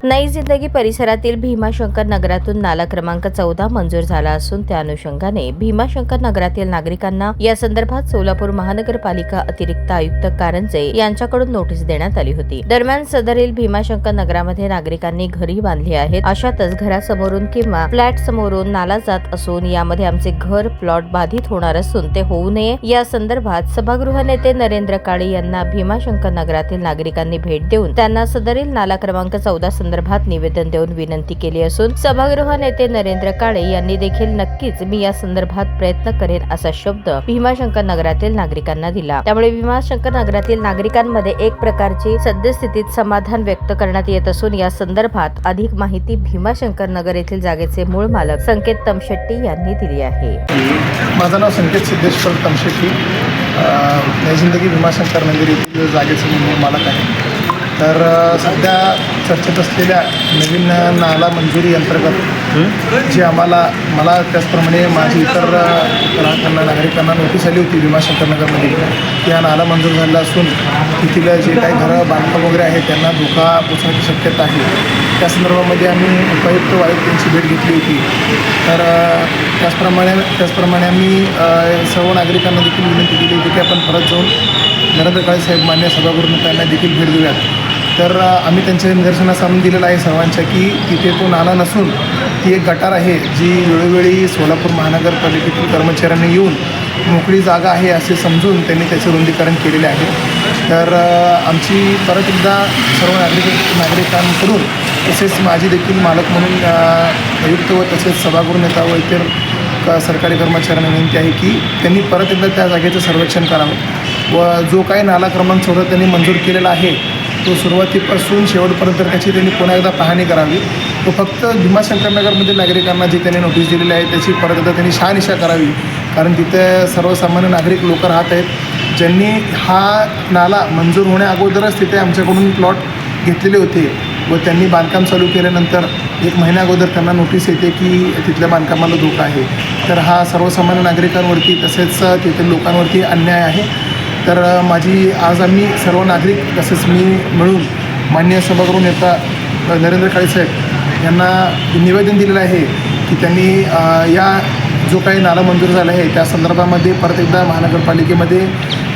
नई जिंदगी परिसरातील भीमाशंकर नगरातून नाला क्रमांक 14 मंजूर झाला असून त्या अनुषंगाने भीमाशंकर नगरातील नागरिकांना या संदर्भात सोलापूर महानगरपालिका अतिरिक्त आयुक्त कारंजे यांच्याकडून नोटीस देण्यात आली होती। दरम्यान सदरील भीमाशंकर नगरामध्ये नागरिकांनी घरी बांधली आहेत, अशातच घरासमोरून किंवा फ्लॅट समोरून नाला जात असून यामध्ये आमचे घर प्लॉट बाधित होणार असून ते होऊ नये या संदर्भात सभागृह नेते नरेंद्र काळे यांना भीमाशंकर नगरातील नागरिकांनी भेट देऊन त्यांना सदरील नाला क्रमांक 14 संदर्भात निवेदन देऊन विनंती केली असून सभागृह नेते नरेंद्र काळे यांनी देखील नक्कीच मी या संदर्भात प्रयत्न करेन असा शब्द भीमाशंकर नगरातील नागरिकांना दिला। त्यामुळे भीमाशंकर नगरातील नागरिकांमध्ये एक प्रकारची सद्यस्थितीत समाधान व्यक्त करण्यात येत असून या संदर्भात अधिक माहिती भीमाशंकर नगर येथील जागेचे मूळ मालक संकेत तमशेट्टी यांनी दिली आहे। माझं नाव संकेत सिद्धेश्वर तमशेट्टी, नई जिंदगी भीमाशंकर नगर येथील जागेचे मूळ मालक आहे। तर सध्या चर्चेत असलेल्या नवीन नाला मंजुरी अंतर्गत जे मला त्याचप्रमाणे माझी इतर ग्राहकांना नागरिकांना नोटीस आली होती भीमाशंकर नगरमध्ये की हा नाला मंजूर झाला असून तिथील जे काही घरं बांधकाम वगैरे आहे त्यांना धोका पोचण्याची शक्यता आहे। त्या संदर्भामध्ये आम्ही उपायुक्त आयुक्तांची भेट घेतली होती। तर त्याचप्रमाणे आम्ही सर्व नागरिकांना देखील विनंती केली होती की आपण परत जाऊन नरेंद्र काळे साहेब मान्य सभागृह नेत्यांना देखील भेट देऊयात। तर आम्ही त्यांच्या निदर्शनास आणून दिलेलं आहे सर्वांच्या की तिथे तो नाला नसून ती एक गटार आहे जी वेळोवेळी सोलापूर महानगरपालिकेतील कर्मचाऱ्यांनी येऊन मोकळी जागा आहे असे समजून त्यांनी त्याचे रुंदीकरण केलेले आहे। तर आमची परत एकदा सर्व नागरिकांकडून तसेच माझी देखील मालक म्हणून आयुक्त व तसेच सभागृह नेता व इतर सरकारी कर्मचाऱ्यांना विनंती आहे की त्यांनी परत एकदा त्या जागेचं सर्वेक्षण करावं व जो काही नाला क्रमांक 14 त्यांनी मंजूर केलेला आहे तो सुरुवातीपासून शेवटपर्यंत त्याची त्यांनी पुन्हा एकदा पाहणी करावी। तो फक्त भीमाशंकर नगरमधील नागरिकांना जी त्यांनी नोटीस दिलेली आहे त्याची परत एकदा त्यांनी शहानिशा करावी, कारण तिथे सर्वसामान्य नागरिक लोक राहत आहेत ज्यांनी हा नाला मंजूर होण्याअगोदरच तिथे आमच्याकडून प्लॉट घेतलेले होते व त्यांनी बांधकाम चालू केल्यानंतर 1 महिन्या अगोदर त्यांना नोटीस येते की तिथल्या बांधकामाला धोका आहे। तर हा सर्वसामान्य नागरिकांवरती तसेच तिथील लोकांवरती अन्याय आहे। तर आज आम्ही सर्व नागरिक तसेच मी मिळून माननीय सभागृह नेता नरेंद्र काळे साहेब यांना निवेदन दिलेलं आहे की त्यांनी या जो काही नाला मंजूर झाला आहे त्या संदर्भामध्ये परत एकदा महानगरपालिकेमध्ये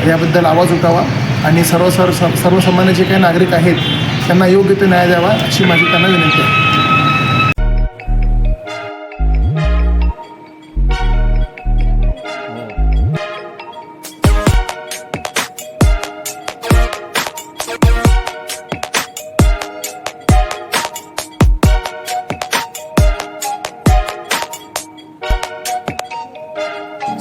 याबद्दल आवाज उठावा आणि सर्वसामान्य जे काही नागरिक आहेत त्यांना योग्य ते न्याय द्यावा अशी माझी त्यांना विनंती आहे।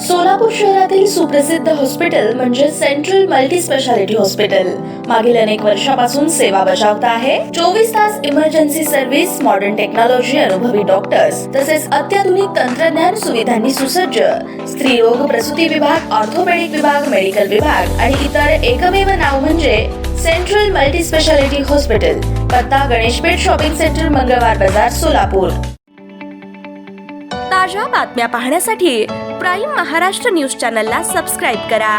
सोलापूर शहरातील सुप्रसिद्ध हॉस्पिटल म्हणजे सेंट्रल मल्टी स्पेशालिटी हॉस्पिटल मागील अनेक वर्षापासून सेवा बजावत आहे। 24 तास इमर्जन्सी सर्व्हिस, मॉडर्न टेक्नॉलॉजी, अनुभवी डॉक्टर्स तसेच अत्याधुनिक तंत्रज्ञान सुविधांनी सुसज्ज स्त्रीरोग प्रसूती विभाग, ऑर्थोपेडिक विभाग, मेडिकल विभाग आणि इतर एकमेव नाव म्हणजे सेंट्रल मल्टी स्पेशालिटी हॉस्पिटल। पत्ता गणेशपेठ शॉपिंग सेंटर, मंगळवार बाजार, सोलापूर। ताज्या बातम्या पाहण्यासाठी प्राईम महाराष्ट्र न्यूज चॅनलला सबस्क्राईब करा।